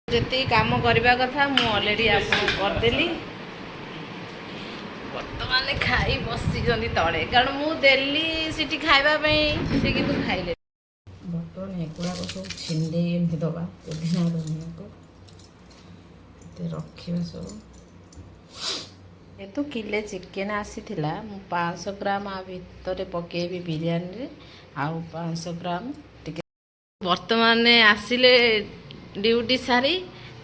ଯେତିକି କାମ କରିବା କଥା ମୁଁ ଅଲରେଡ଼ି ଆପଣଙ୍କୁ କରିଦେଲି। ବର୍ତ୍ତମାନ ଖାଇ ବସିଛନ୍ତି ତଳେ, କାରଣ ମୁଁ ଦେଲି ସେଠି ଖାଇବା ପାଇଁ, ସେ କିନ୍ତୁ ଖାଇଲେ। ବର୍ତ୍ତମାନ ଏଗୁଡ଼ାକ ସବୁ ଛିଣ୍ଡେଇ ଏମିତି ଦେବା ପୁଦିନା ଧନିଆକୁ ରଖିବା ସବୁ। ଯେହେତୁ କିଲେ ଚିକେନ୍ ଆସିଥିଲା, ମୁଁ 500 ଗ୍ରାମ ଆ ଭିତରେ ପକେଇବି ବିରିୟାନୀରେ, ଆଉ 500 ଗ୍ରାମ ଟିକେ। ବର୍ତ୍ତମାନ ଆସିଲେ ଡ୍ୟୁଟି ସାରି,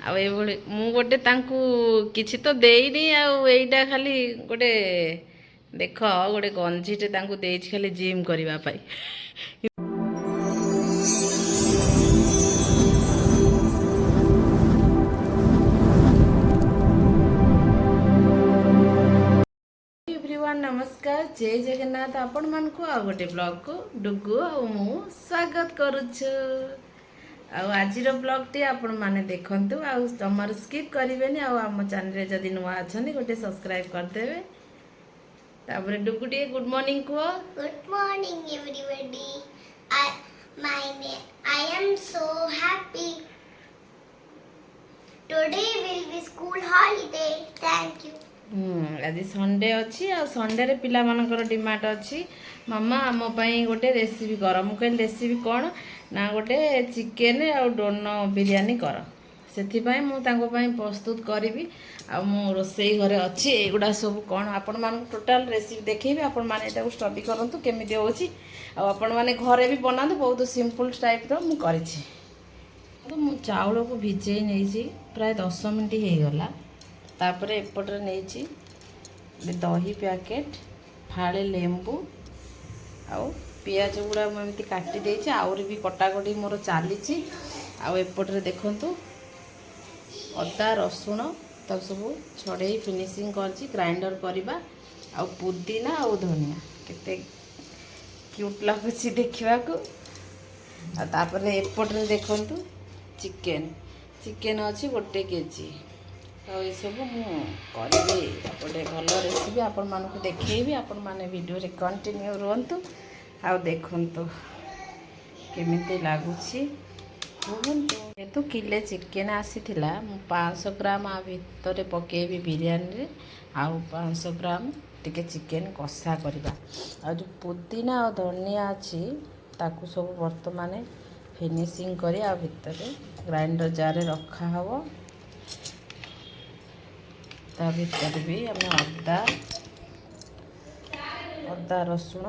ଆଉ ଏଇଭଳି ମୁଁ ଗୋଟେ ତାଙ୍କୁ କିଛି ତ ଦେଇନି, ଆଉ ଏଇଟା ଖାଲି ଗୋଟେ ଦେଖ ଗୋଟେ ଗଞ୍ଜିଟେ ତାଙ୍କୁ ଦେଇଛି ଖାଲି ଜିମ୍ କରିବା ପାଇଁ। ନମସ୍କାର, ଜୟ ଜଗନ୍ନାଥ। ଆପଣମାନଙ୍କୁ ଆଉ ଗୋଟେ ବ୍ଲଗକୁ ଡୁଗୁ ଆଉ ମୁଁ ସ୍ୱାଗତ କରୁଛୁ। ଆଉ ଆଜିର ବ୍ଲଗ୍ଟି ଆପଣମାନେ ଦେଖନ୍ତୁ, ଆଉ ତମର ସ୍କିପ୍ କରିବେନି। ଆଉ ଆମ ଚ୍ୟାନେଲରେ ଯଦି ନୂଆ ଅଛନ୍ତି ଗୋଟେ ସବସ୍କ୍ରାଇବ୍ କରିଦେବେ। ତାପରେ ଡୁଗୁ ଟିକେ ଗୁଡ୍ ମର୍ଣ୍ଣିଂ କୁହ। Good morning everybody. I am so happy. Today will be school holiday. Thank you. ଆଜି ସଣ୍ଡେ ଅଛି, ଆଉ ସଣ୍ଡେରେ ପିଲାମାନଙ୍କର ଡିମାଣ୍ଡ ଅଛି, ମାମା ଆମ ପାଇଁ ଗୋଟେ ରେସିପି କର। ମୁଁ କହିଲି ରେସିପି କ'ଣ ନା, ଗୋଟେ ଚିକେନ୍ ଆଉ ଡୋନ ବିରିୟାନୀ କର। ସେଥିପାଇଁ ମୁଁ ତାଙ୍କ ପାଇଁ ପ୍ରସ୍ତୁତ କରିବି। ଆଉ ମୁଁ ରୋଷେଇ ଘରେ ଅଛି। ଏଇଗୁଡ଼ା ସବୁ କ'ଣ ଆପଣମାନଙ୍କୁ ଟୋଟାଲ୍ ରେସିପି ଦେଖେଇବି। ଆପଣମାନେ ଏଟାକୁ ଷ୍ଟଡି କରନ୍ତୁ କେମିତି ହେଉଛି, ଆଉ ଆପଣମାନେ ଘରେ ବି ବନାନ୍ତୁ। ବହୁତ ସିମ୍ପଲ୍ ଟାଇପ୍ର ମୁଁ କରିଛି। ମୁଁ ଚାଉଳକୁ ଭିଜେଇ ନେଇଛି, ପ୍ରାୟ 10 ମିନିଟ୍ ହେଇଗଲା। ତାପରେ ଏପଟରେ ନେଇଛି ଦହି ପ୍ୟାକେଟ୍, ଫାଳେ ଲେମ୍ବୁ, ଆଉ ପିଆଜ ଗୁଡ଼ା ମୁଁ ଏମିତି କାଟି ଦେଇଛି। ଆହୁରି ବି କଟାକଟି ମୋର ଚାଲିଛି। ଆଉ ଏପଟରେ ଦେଖନ୍ତୁ ଅଦା ରସୁଣ ତାକୁ ସବୁ ଛଡ଼େଇ ଫିନିସିଂ କରିଛି, ଗ୍ରାଇଣ୍ଡର କରିବା। ଆଉ ପୁଦିନା ଆଉ ଧନିଆ କେତେ କ୍ୟୁଟ୍ ଲାଗୁଛି ଦେଖିବାକୁ। ଆଉ ତାପରେ ଏପଟରେ ଦେଖନ୍ତୁ ଚିକେନ୍ ଅଛି 1 କେଜି। ଆଉ ଏସବୁ ମୁଁ କରିବି ଗୋଟେ ଭଲ ରେସିପି ଆପଣମାନଙ୍କୁ ଦେଖେଇବି। ଆପଣମାନେ ଭିଡ଼ିଓରେ କଣ୍ଟିନ୍ୟୁ ରୁହନ୍ତୁ, ଆଉ ଦେଖନ୍ତୁ କେମିତି ଲାଗୁଛି କୁହନ୍ତୁ। ଯେହେତୁ କିଲେ ଚିକେନ୍ ଆସିଥିଲା, ମୁଁ 500 ଗ୍ରାମ ଆ ଭିତରେ ପକେଇବି ବିରିୟାନୀରେ, ଆଉ 500 ଗ୍ରାମ ଟିକେ ଚିକେନ୍ କଷା କରିବା। ଆଉ ଯେଉଁ ପୁଦିନା ଆଉ ଧନିଆ ଅଛି ତାକୁ ସବୁ ବର୍ତ୍ତମାନ ଫିନିସିଂ କରି ଆଉ ଭିତରେ ଗ୍ରାଇଣ୍ଡର ଜାର୍ରେ ରଖାହେବ। ତା ଭିତରେ ବି ଆମେ ଅଦା ରସୁଣ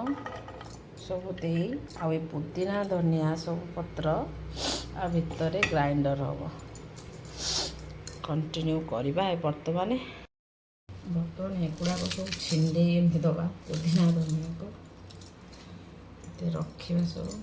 ସବୁ ଦେଇ, ଆଉ ଏ ପୁଦିନା ଧନିଆ ସବୁ ପତ୍ର ଆ ଭିତରେ ଗ୍ରାଇଣ୍ଡର ହେବ। କଣ୍ଟିନ୍ୟୁ କରିବା। ବର୍ତ୍ତମାନ ଏଗୁଡ଼ାକ ସବୁ ଛିଣ୍ଡେଇ ଏମିତି ଦେବା ପୁଦିନା ଧନିଆକୁ ରଖିବା ସବୁ।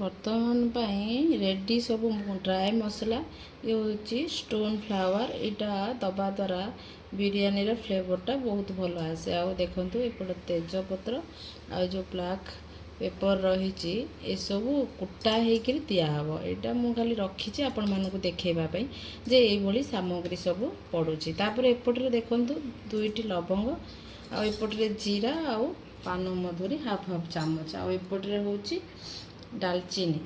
ବର୍ତ୍ତମାନ ପାଇଁ ରେଡ଼ି ସବୁ ଡ୍ରାଏ ମସଲା। ଇଏ ହେଉଛି ଷ୍ଟୋନ୍ ଫ୍ଲାୱାର। ଏଇଟା ଦେବା ଦ୍ୱାରା ବିରିୟାନୀର ଫ୍ଲେଭରଟା ବହୁତ ଭଲ ଆସେ। ଆଉ ଦେଖନ୍ତୁ ଏପଟେ ତେଜପତ୍ର ଆଉ ଯେଉଁ ବ୍ଲାକ୍ ପେପର ରହିଛି, ଏସବୁ କୁଟା ହେଇକିରି ଦିଆହେବ। ଏଇଟା ମୁଁ ଖାଲି ରଖିଛି ଆପଣମାନଙ୍କୁ ଦେଖେଇବା ପାଇଁ ଯେ ଏଇଭଳି ସାମଗ୍ରୀ ସବୁ ପଡ଼ୁଛି। ତାପରେ ଏପଟରେ ଦେଖନ୍ତୁ 2ଟି ଲବଙ୍ଗ, ଆଉ ଏପଟରେ ଜିରା ଆଉ ପାନମଧୁରୀ ହାଫ୍ ଚାମଚ, ଆଉ ଏପଟରେ ହେଉଛି ଡାଲଚିନି,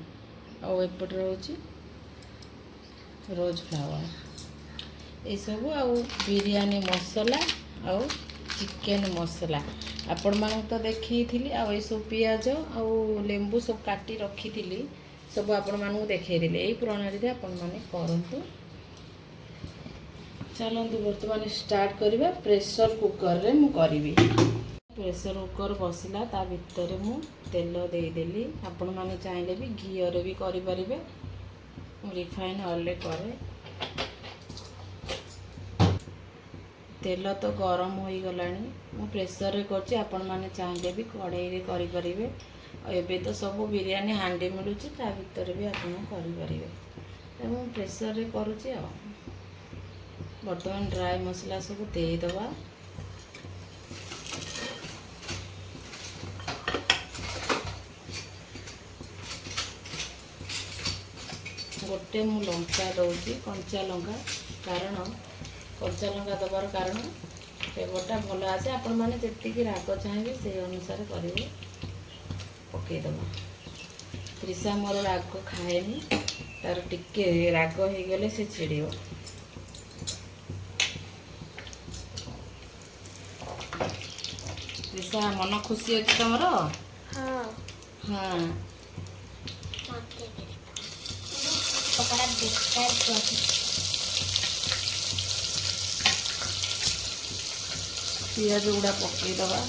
ଆଉ ଏପଟରେ ହେଉଛି ରୋଜ୍ ଫ୍ଲାୱାର ଏସବୁ, ଆଉ ବିରିୟାନୀ ମସଲା ଆଉ ଚିକେନ୍ ମସଲା ଆପଣମାନଙ୍କୁ ତ ଦେଖେଇଥିଲି। ଆଉ ଏସବୁ ପିଆଜ ଆଉ ଲେମ୍ବୁ ସବୁ କାଟି ରଖିଥିଲି, ସବୁ ଆପଣମାନଙ୍କୁ ଦେଖେଇଥିଲି। ଏଇ ପ୍ରଣାଳୀରେ ଆପଣମାନେ କରନ୍ତୁ। ଚାଲନ୍ତୁ ବର୍ତ୍ତମାନ ଷ୍ଟାର୍ଟ କରିବା। ପ୍ରେସର କୁକରରେ ମୁଁ କରିବି। ପ୍ରେସର କୁକର ବସିଲା, ତା ଭିତରେ ମୁଁ ତେଲ ଦେଇଦେଲି। ଆପଣମାନେ ଚାହିଁଲେ ବି ଘିଅରେ ବି କରିପାରିବେ, ମୁଁ ରିଫାଇନ୍ ଅଏଲ୍ରେ କରେ। ତେଲ ତ ଗରମ ହୋଇଗଲାଣି। ମୁଁ ପ୍ରେସରରେ କରୁଛି, ଆପଣମାନେ ଚାହିଁଲେ ବି କଢ଼େଇରେ କରିପାରିବେ। ଆଉ ଏବେ ତ ସବୁ ବିରିୟାନୀ ହାଣ୍ଡି ମିଳୁଛି, ତା ଭିତରେ ବି ଆପଣ କରିପାରିବେ। ତେଣୁ ମୁଁ ପ୍ରେସରରେ କରୁଛି। ଆଉ ବର୍ତ୍ତମାନ ଡ୍ରାଏ ମସଲା ସବୁ ଦେଇଦେବା। ଗୋଟେ ମୁଁ ଲଙ୍କା ଦେଉଛି, କଞ୍ଚା ଲଙ୍କା, କାରଣ କଞ୍ଚା ଲଙ୍କା ଦେବାର କାରଣ ଫ୍ଲେଭରଟା ଭଲ ଆସେ। ଆପଣମାନେ ଯେତିକି ରାଗ ଚାହିଁବେ ସେଇ ଅନୁସାରେ କରିବେ। ପକାଇଦେବା। ତ୍ରିଷା ମୋର ରାଗ ଖାଏନି, ତାର ଟିକେ ରାଗ ହେଇଗଲେ ସେ ଚିଡ଼ିବ। ତ୍ରିଷା ମନ ଖୁସି ଅଛି ତମର? ହଁ। ହଁ। ପକୋଡ଼ା ବେକାର କରି ପିଆଜ ଗୁଡ଼ା ପକାଇଦେବା।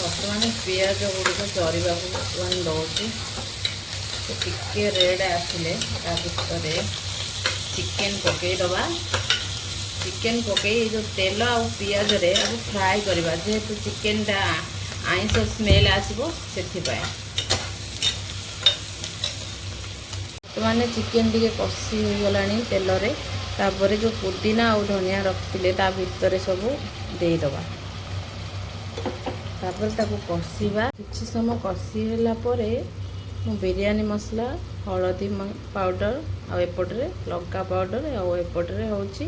ବର୍ତ୍ତମାନ ପିଆଜ ଗୁଡ଼ିକ ଜରିବାକୁ ବର୍ତ୍ତମାନ ଦେଉଛି। ସେ ଟିକେ ରେଡ଼୍ ଆସିଲେ ତା ଭିତରେ ଚିକେନ୍ ପକାଇଦେବା। ଚିକେନ୍ ପକାଇ ଏ ଯେଉଁ ତେଲ ଆଉ ପିଆଜରେ ଆକୁ ଫ୍ରାଏ କରିବା, ଯେହେତୁ ଚିକେନ୍ଟା ଆଇଁଷ ସ୍ମେଲ୍ ଆସିବ ସେଥିପାଇଁ। ବର୍ତ୍ତମାନ ଚିକେନ୍ ଟିକେ କଷି ହୋଇଗଲାଣି ତେଲରେ। ତାପରେ ଯେଉଁ ପୁଦିନା ଆଉ ଧନିଆ ରଖିଥିଲେ ତା ଭିତରେ ସବୁ ଦେଇଦେବା। ତାପରେ ତାକୁ କଷିବା। କିଛି ସମୟ କଷି ହେଲା ପରେ ମୁଁ ବିରିୟାନୀ ମସଲା, ହଳଦୀ ପାଉଡ଼ର, ଆଉ ଏପଟରେ ଲଙ୍କା ପାଉଡ଼ର, ଆଉ ଏପଟରେ ହେଉଛି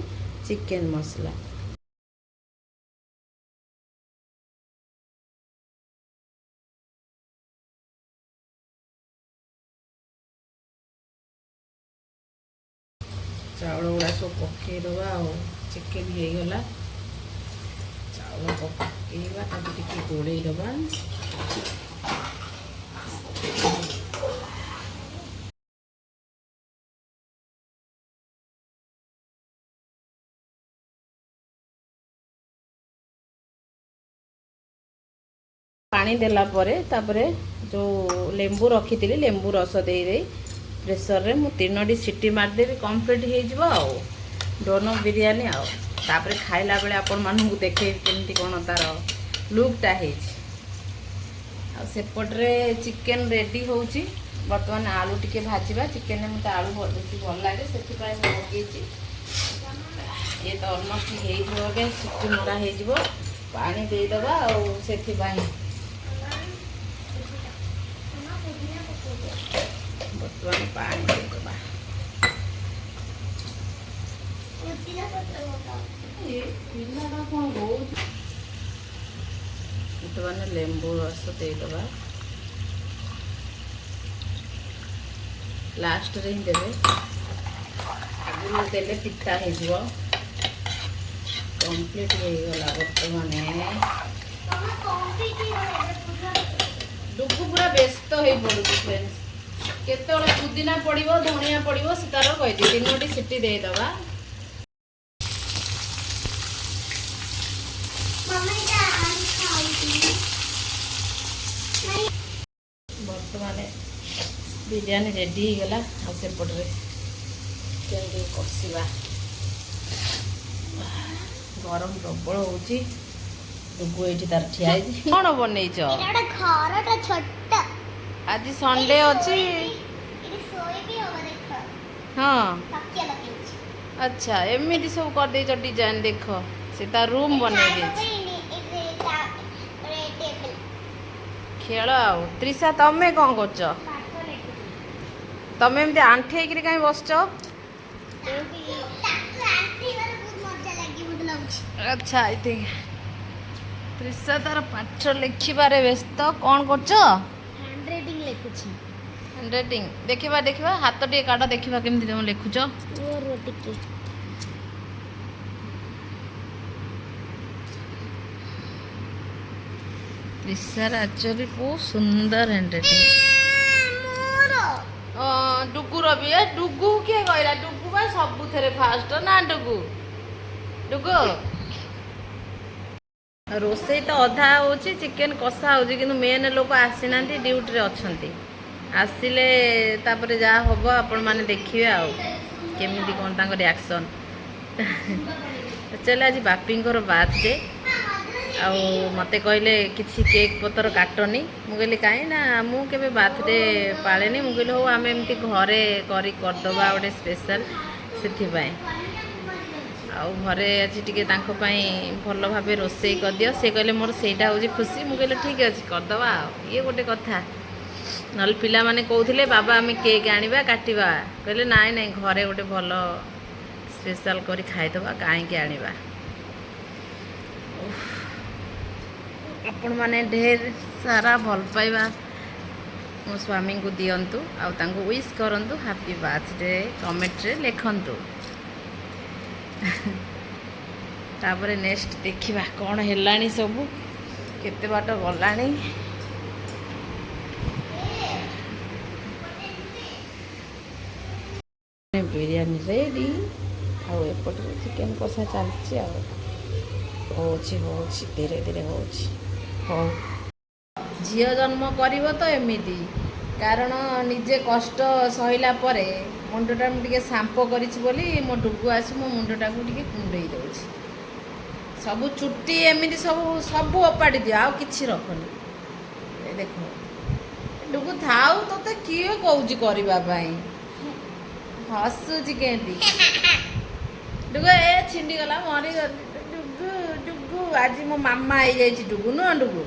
ଚିକେନ୍ ମସଲା। ଚାଉଳ ଗୁଡ଼ା ସବୁ ପକାଇଦେବା। ଆଉ ଚିକେନ୍ ହେଇଗଲା, ଚାଉଳ ପକାଇବା, ତାକୁ ଟିକେ ଗୋଳେଇ ଦେବା। ପାଣି ଦେଲା ପରେ ତାପରେ ଯେଉଁ ଲେମ୍ବୁ ରଖିଥିଲି, ଲେମ୍ବୁ ରସ ଦେଇ ପ୍ରେସରରେ ମୁଁ 3ଟି ସିଟି ମାରିଦେବି, କମ୍ପ୍ଲିଟ୍ ହେଇଯିବ। ଆଉ ଡୋନ ବିରିୟାନୀ। ଆଉ ତାପରେ ଖାଇଲା ବେଳେ ଆପଣମାନଙ୍କୁ ଦେଖେଇବି କେମିତି କ'ଣ ତା'ର ଲୁକ୍ଟା ହେଇଛି। ଆଉ ସେପଟରେ ଚିକେନ୍ ରେଡ଼ି ହେଉଛି। ବର୍ତ୍ତମାନ ଆଳୁ ଟିକେ ଭାଜିବା। ଚିକେନ୍ରେ ମୋତେ ଆଳୁ ବେଶୀ ଭଲ ଲାଗେ, ସେଥିପାଇଁ ମୁଁ ପକାଇଛି। ଇଏ ତ ଅଲମୋଷ୍ଟ ହେଇଯିବ, ଏବେ ସିଟି ମରା ହେଇଯିବ। ପାଣି ଦେଇଦେବା। ଆଉ ସେଥିପାଇଁ ବର୍ତ୍ତମାନ ପାଣି ଦେଇଦେବା। ପିଲାଟା କ'ଣ ହେଉଛି? ବର୍ତ୍ତମାନ ଲେମ୍ବୁ ରସ ଦେଇଦେବା। ଲାଷ୍ଟରେ ହିଁ ଦେବେ, ଆଗରୁ ଦେଲେ ପିତା ହେଇଯିବ। କମ୍ପ୍ଲିଟ୍ ହେଇଗଲା ବର୍ତ୍ତମାନ। ଡୁକୁ ପୁରା ବ୍ୟସ୍ତ ହେଇ ପଡ଼ୁଛି ଫ୍ରେଣ୍ଡସ୍। କେତେବେଳେ ପୁଦିନା ପଡ଼ିବ, ଧନିଆ ପଡ଼ିବ, ସେ ତାର କହିଛି। 3ଟି ସିଟି ଦେଇଦେବା। ବର୍ତ୍ତମାନ ବିରିୟାନୀ ରେଡ଼ି ହେଇଗଲା। ଆଉ ସେପଟରେ କେମିତି କଷିବା। ଗରମ ପ୍ରବଳ ହେଉଛି। ଡୁଗୁ ଏଇଠି ତାର ଠିଆ ହେଇଛି। କ'ଣ ବନେଇଛ? ଘରଟା ଛୋଟ, ଆଜି ସଣ୍ଡେ ଅଛି। ହଁ, ଆଚ୍ଛା, ଏମିତି ସବୁ କରିଦେଇଛ ଡିଜାଇନ୍। ଦେଖ, ସେ ତା ରୁମ୍ ବନେଇ ଦେଇଛି। ଖେଳ। ଆଉ ତ୍ରିଷା ତମେ କ'ଣ କରୁଛ? ତମେ ଏମିତି ଆଣ୍ଠେଇକିରି କାହିଁ ବସିଛ? ଆଚ୍ଛା, ଏଠି ତ୍ରିଷା ତାର ପାଠ ଲେଖିବାରେ ବ୍ୟସ୍ତ। କ'ଣ କରୁଛ? ହ୍ୟାଣ୍ଡରାଇଟିଂ ଲେଖୁଛି। ହ୍ୟାଣ୍ଡରାଇଟିଂ ଦେଖିବା, ଦେଖିବା। ହାତ ଟିକେ କାଟ, ଦେଖିବା କେମିତି ତମେ ଲେଖୁଛ। ଟିକେ ଲିସାର ଆକ୍ଚୁଆଲି ବହୁତ ସୁନ୍ଦର ହ୍ୟାଣ୍ଡରାଇଟିଂ। ଡୁଗୁର ବି ଡୁଗୁ କିଏ କହିଲା? ଡୁଗୁ ବା ସବୁଥିରେ ଫାଷ୍ଟ ନା ଡୁଗୁ ଡୁଗୁ। ରୋଷେଇ ତ ଅଧା ହେଉଛି, ଚିକେନ କଷା ହେଉଛି, କିନ୍ତୁ ମେନ୍ ଲୋକ ଆସିନାହାନ୍ତି, ଡ୍ୟୁଟିରେ ଅଛନ୍ତି। ଆସିଲେ ତାପରେ ଯାହା ହେବ ଆପଣମାନେ ଦେଖିବେ ଆଉ କେମିତି କ'ଣ ତାଙ୍କ ରିଆକ୍ସନ୍। ଆକ୍ଚୁଆଲି ଆଜି ବାପିଙ୍କର ବାର୍ଥଡେ, ଆଉ ମୋତେ କହିଲେ କିଛି କେକ୍ ପତ୍ର କାଟନି। ମୁଁ କହିଲି କାହିଁ ନା ମୁଁ କେବେ ବାର୍ଥଡେ ପାଳେନି। ମୁଁ କହିଲି ହଉ ଆମେ ଏମିତି ଘରେ କରିଦେବା ଗୋଟେ ସ୍ପେଶାଲ୍, ସେଥିପାଇଁ। ଆଉ ଘରେ ଆଜି ଟିକେ ତାଙ୍କ ପାଇଁ ଭଲ ଭାବେ ରୋଷେଇ କରିଦିଅ। ସେ କହିଲେ ମୋର ସେଇଟା ହେଉଛି ଖୁସି। ମୁଁ କହିଲି ଠିକ୍ ଅଛି କରିଦେବା ଆଉ, ଇଏ ଗୋଟେ କଥା। ନହେଲେ ପିଲାମାନେ କହୁଥିଲେ ବାବା ଆମେ କେକ୍ ଆଣିବା କାଟିବା, କହିଲେ ନାଇଁ ନାଇଁ ଘରେ ଗୋଟେ ଭଲ ସ୍ପେଶାଲ୍ କରି ଖାଇଦେବା, କାହିଁକି ଆଣିବା। ଆପଣମାନେ ଢେର ସାରା ଭଲ ପାଇବା ମୋ ସ୍ୱାମୀଙ୍କୁ ଦିଅନ୍ତୁ, ଆଉ ତାଙ୍କୁ ୱିଶ୍ କରନ୍ତୁ ହାପି ବାର୍ଥଡେ, କମେଣ୍ଟରେ ଲେଖନ୍ତୁ। ତାପରେ ନେକ୍ସଟ ଦେଖିବା କ'ଣ ହେଲାଣି, ସବୁ କେତେ ବାଟ ଗଲାଣି। ବିରିୟାନୀ ରେଡ଼ି, ଆଉ ଏପଟରେ ଚିକେନ କଷା ଚାଲିଛି। ଆଉ ହେଉଛି ଧୀରେ ଧୀରେ ହେଉଛି। ହଉ, ଝିଅ ଜନ୍ମ କରିବ ତ ଏମିତି, କାରଣ ନିଜେ କଷ୍ଟ ସହିଲା ପରେ ମୁଣ୍ଡଟା ମୁଁ ଟିକେ ସାମ୍ପୋ କରିଛି ବୋଲି ମୋ ଡୁଗୁ ଆସି ମୋ ମୁଣ୍ଡଟାକୁ ଟିକେ କୁଣ୍ଡେଇ ଦେଉଛି। ସବୁ ଚୁଟି ଏମିତି ସବୁ ଓପାଡ଼ି ଦିଅ, ଆଉ କିଛି ରଖନି। ଏ ଦେଖ ଡୁଗୁ ଥାଉ, ତୋତେ କିଏ କହୁଛି କରିବା ପାଇଁ? ହସୁଛି କେମିତି ଡୁଗୁ? ଏ ଛିଣ୍ଡିଗଲା, ମରିଗଲି। ଡୁଗୁ ଡୁଗୁ ଆଜି ମୋ ମାମା ହେଇଯାଇଛି ଡୁଗୁ, ନୁହଁ ଡୁଗୁ?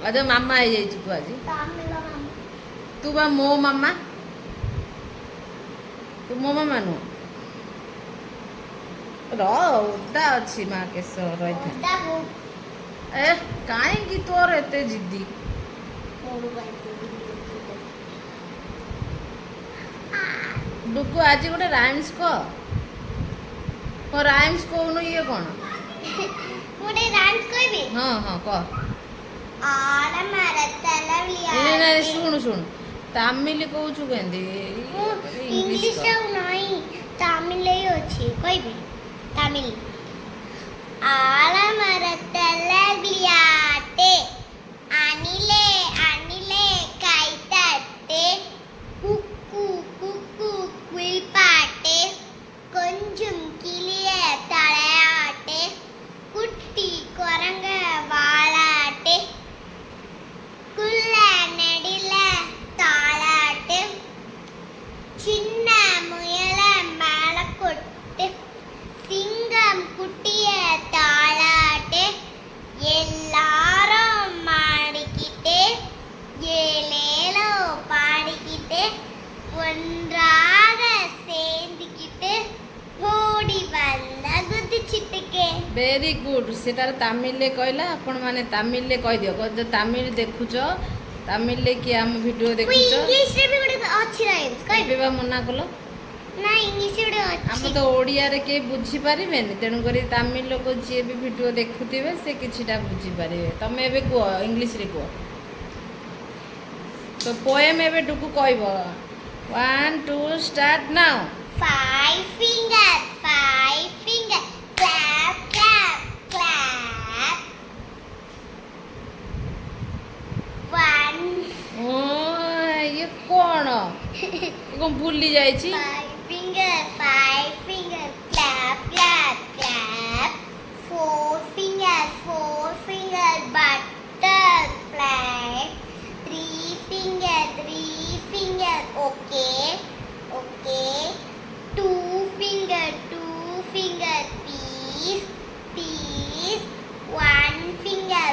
ଆଜି ମାମା ହେଇଯାଇଛି ତୁ ଆଜି। ତୁ ବା ମୋ ମାମା, ତୁ ମୋ ମାମା ନୁହଁ। ଓଦା ଅଛି ମା କେଶ ରହିଥା। ଏ କାହିଁକି ତୋର ଏତେ ଜିଦ୍ଦି? ଡୁଗୁ ଆଜି ଗୋଟେ ରାଇମ୍ସ କହ। ରାଇମ୍ସ କହୁନୁ, ଇଏ କ'ଣ? ହଁ ହଁ କହ। ଶୁଣୁ ଶୁଣୁ, ତାମିଲ କହୁଛୁ କେମିତି? ଇଂଲିଶ ତାମିଲ ଅଛି, କହିବି ତାମିଲ। ആളമരത്തലവിളിയാട്ടെ അനിലേ അനിലേ കൈതട്ടെ കുക്കു കുക്കു കുയിൽപ്പാട്ടെ കൊഞ്ചും കിളിയെ തളയാട്ടെ കുട്ടി കുരങ്ങ വാളാട്ടെ കുള്ള നെടില താളാട്ടെ ചിന്ന മുയല മേളക്കൊട്ട് சிங்கம் குட்டிய தாளாட்டு எல்லாரும் மாடிக்கிட்டு ஏலேலோ பாடிக்கிட்டு ஒன்றாக சேர்ந்துக்கிட்டு ஓடி வந்த குதிச்சிட்டுக்கே। Very good. ସେଟାର ତାମିଲରେ କହିଲା, ଆପଣମାନେ ତାମିଲରେ କହିଦିଅ। ତାମିଲ ଦେଖୁଛ, ତାମିଲରେ କିଏ ଆମ ଭିଡ଼ିଓ ଦେଖୁଛ? ଇଂଲିଶରେ ବି ଗୋଟେ ଅଛି ରାଇମ୍ସ, କହିବି ବା ମନା କଲ ନା? ଇଂଲିଶରେ ଅଛି। ଆମେ ତ ଓଡ଼ିଆରେ କେହି ବୁଝିପାରିବେନି, ତେଣୁକରି ତାମିଲ ଲୋକ ଯିଏ ବି ଭିଡ଼ିଓ ଦେଖୁଥିବେ ସେ କିଛିଟା ବୁଝିପାରିବେ। ତମେ ଏବେ କୁହ, ଇଂଲିଶରେ କୁହ। ତ ପୋଏମ୍ ଏବେ ଡୁଗୁ କହିବ। 1 2 start now. Five finger, clap, clap, clap. One. ଇଏ କ'ଣ? କ'ଣ ଭୁଲି ଯାଇଛି? Five finger, clap, clap, clap. Four finger, butterfly. Three finger, okay, okay. Two finger, peace, peace. One finger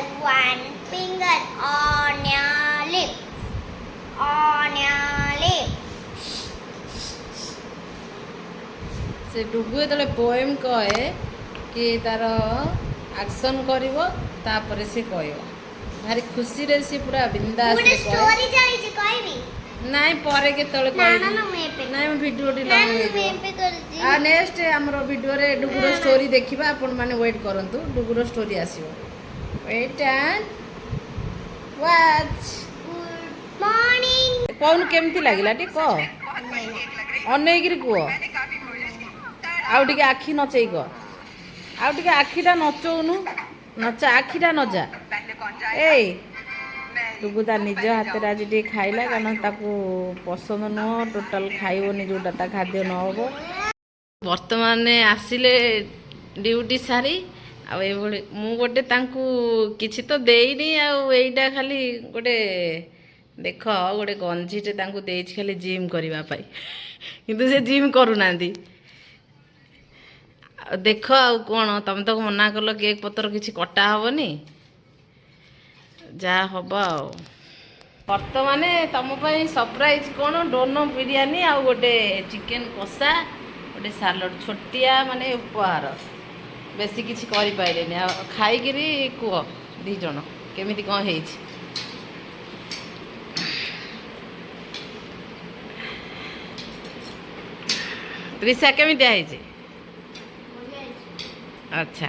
on your lips, on your lips. ସେ ଡୁଗୁ ଯେତେବେଳେ poem କହେ କି ତାର ଆକ୍ସନ୍ କରିବ, ତାପରେ ସେ କହିବ। ଭାରି ଖୁସିରେ ସେ ପୁରା ବିନ୍ଦାସରେ କହେ। ନାଇଁ ପରେ କେତେବେଳେ କହିବି। ନାଇଁ ମୁଁ ଭିଡ଼ିଓଟି ଲଗେଇବି। ନେକ୍ସଟ ଆମର ଭିଡ଼ିଓରେ ଡୁଗୁର ଷ୍ଟୋରି ଦେଖିବା ଆପଣ ମାନେ ୱେଟ୍ କରନ୍ତୁ ଡୁଗୁର ଷ୍ଟୋରି ଆସିବ wait and watch Good morning. କହୁନୁ କେମିତି ଲାଗିଲା ଟିକେ କହ ଅନେଇକିରି କୁହ ଆଉ ଟିକେ ଆଖି ନଚେଇ କହ ଆଉ ଟିକେ ଆଖିଟା ନଚଉନୁ ନଚା ଆଖିଟା ନଜା ଏଇ ଡୁଗୁ ତା ନିଜ ହାତରେ ଆଜି ଟିକେ ଖାଇଲା କାରଣ ତାକୁ ପସନ୍ଦ ନୁହଁ ଟୋଟାଲ ଖାଇବନି ଯେଉଁଟା ତା ଖାଦ୍ୟ ନ ହେବ ବର୍ତ୍ତମାନ ଆସିଲେ ଡ୍ୟୁଟି ସାରି ଆଉ ଏଇଭଳି ମୁଁ ଗୋଟେ ତାଙ୍କୁ କିଛି ତ ଦେଇନି ଆଉ ଏଇଟା ଖାଲି ଗୋଟେ ଦେଖ ଗୋଟେ ଗଞ୍ଜିଟେ ତାଙ୍କୁ ଦେଇଛି ଖାଲି ଜିମ୍ କରିବା ପାଇଁ କିନ୍ତୁ ସେ ଜିମ୍ କରୁନାହାନ୍ତି ଆଉ ଦେଖ ଆଉ କ'ଣ ତମେ ତ ମନା କଲ କେକ୍ ପତ୍ର କିଛି କଟା ହେବନି ଯାହା ହେବ ଆଉ ବର୍ତ୍ତମାନ ତମ ପାଇଁ ସରପ୍ରାଇଜ୍ କ'ଣ ଡୋନୋ ବିରିୟାନୀ ଆଉ ଗୋଟେ ଚିକେନ୍ କଷା ଗୋଟେ ସାଲଡ଼ ଛୋଟିଆ ମାନେ ଉପହାର ବେଶୀ କିଛି କରିପାରିଲେନି ଆଉ ଖାଇକିରି କୁହ ଦୁଇ ଜଣ କେମିତି କ'ଣ ହେଇଛି ତ୍ରିଷା କେମିତିଆ ହେଇଛି ଆଚ୍ଛା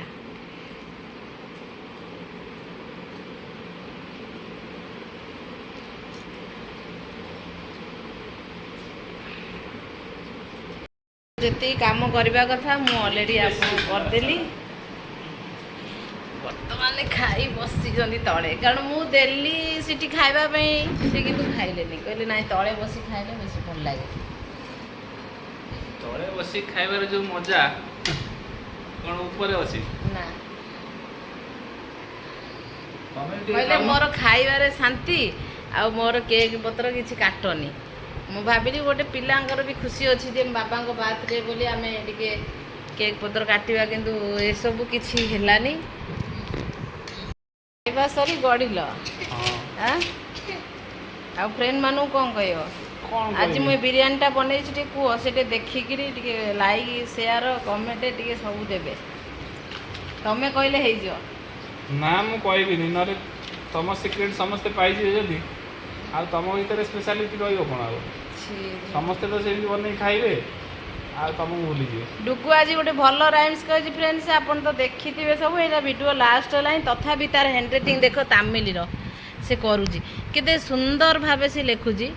ଯେତିକି କାମ କରିବା କଥା ମୁଁ ଅଲରେଡ଼ି ଆପଣଙ୍କୁ କରିଦେଲି ବର୍ତ୍ତମାନ ଖାଇ ବସିଛନ୍ତି ତଳେ କାରଣ ମୁଁ ଦେଲି ସେଠି ଖାଇବା ପାଇଁ ସେ କିନ୍ତୁ ଖାଇଲେନି କହିଲେ ନାଇଁ ତଳେ ବସି ଖାଇଲେ ବେଶୀ ଭଲ ଲାଗେ ତଳେ ବସି ଖାଇବାର ଯୋଉ ମଜା କ'ଣ ଉପରେ ଅଛି ନା ତମେ ଟିକେ କହିଲେ କାମ- ମୋର ଖାଇବାରେ ଶାନ୍ତି ଆଉ ମୋର କେକ୍ ପତ୍ର କିଛି କାଟନି ମୁଁ ଭାବିଲି ଗୋଟେ ପିଲାଙ୍କର ବି ଖୁସି ଅଛି ଯେ ବାବାଙ୍କ ବାର୍ଥଡେ ବୋଲି ଆମେ ଟିକେ କେକ୍ ପତ୍ର କାଟିବା କିନ୍ତୁ ଏସବୁ କିଛି ହେଲାନି ଖାଇବା ସରି ଗଡ଼ିଲ ହଁ ଆଁ ଆଉ ଫ୍ରେଣ୍ଡମାନଙ୍କୁ କ'ଣ କହିବ କ'ଣ ଆଜି ମୁଁ ଏ ବିରିୟାନୀଟା ବନେଇଛି ଟିକେ କୁହ ସେଠି ଦେଖିକିରି ଟିକେ ଲାଇକ୍ ସେୟାର କମେଣ୍ଟ ଟିକେ ସବୁ ଦେବେ ତମେ କହିଲେ ହେଇଯିବ ନା ମୁଁ କହିବିନି ନହେଲେ ତମ ସିକ୍ରେଟ୍ ସମସ୍ତେ ପାଇଯିବେ ଯଦି ଆଉ ତମ ଭିତରେ ସ୍ପେଶାଲିଟି ରହିବ କ'ଣ ଆଉ ସମସ୍ତେ ତ ସେମିତି ବନେଇ ଖାଇବେ ଆଉ ତମକୁ ଭୁଲିଯିବେ ଡୁଗୁ ଆଜି ଗୋଟେ ଭଲ ରାଇମ୍ସ କହିଛି ଫ୍ରେଣ୍ଡସ୍ ଆପଣ ତ ଦେଖିଥିବେ ସବୁ ଏଇଟା ଭିଡ଼ିଓ ଲାଷ୍ଟ ହେଲାଣି ତଥାପି ତାର ହ୍ୟାଣ୍ଡ ରାଇଟିଂ ଦେଖ ତାମିଲର ସେ କରୁଛି କେତେ ସୁନ୍ଦର ଭାବେ ସେ ଲେଖୁଛି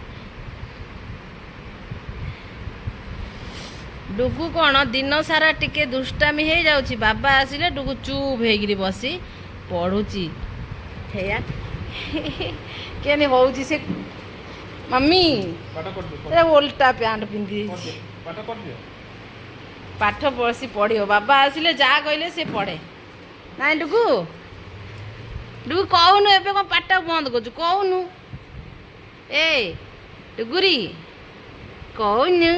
ଡୁଗୁ କ'ଣ ଦିନ ସାରା ଟିକେ ଦୁଷ୍ଟାମି ହେଇଯାଉଛି ବାବା ଆସିଲେ ଡୁଗୁ ଚୁପ୍ ହେଇକିରି ବସି ପଢ଼ୁଛି ହେଇଆ କେନି ହେଉଛି ସେ ମମି ପାଠ କରିଦିଅ ଏ ଓଲଟା ପ୍ୟାଣ୍ଟ ପିନ୍ଧି ଦେଇଛି ପାଠ କରିଦିଅ ପାଠ ବସି ପଢ଼ିବ ବାବା ଆସିଲେ ଯାହା କହିଲେ ସେ ପଢ଼େ ନାଇଁ ଡୁଗୁ ଡୁଗୁ କହୁନୁ ଏବେ କ'ଣ ପାଠ ବନ୍ଦ କରୁଛୁ କହୁନୁ ଏ ଡୁଗୁରି କହୁନୁ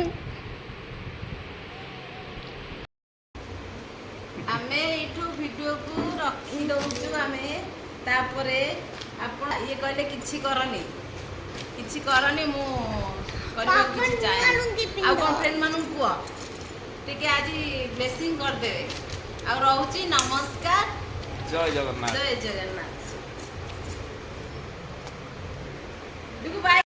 ଆମେ ଏଇଠୁ ଭିଡ଼ିଓକୁ ରଖି ଦେଉଛୁ ଆମେ ତାପରେ ଆପଣ ଇଏ କହିଲେ କିଛି କରନି ମୁଁ କରିବାକୁ କିଛି ଚାହେଁ ଆଉ କ'ଣ ଫ୍ରେଣ୍ଡମାନଙ୍କୁ କୁହ ଟିକେ ଆଜି ବ୍ଲେସିଂ କରିଦେବେ ଆଉ ରହୁଛି ନମସ୍କାର ଜୟ ଜଗନ୍ନାଥ ଜୟ ଜଗନ୍ନାଥ। ବାଇ।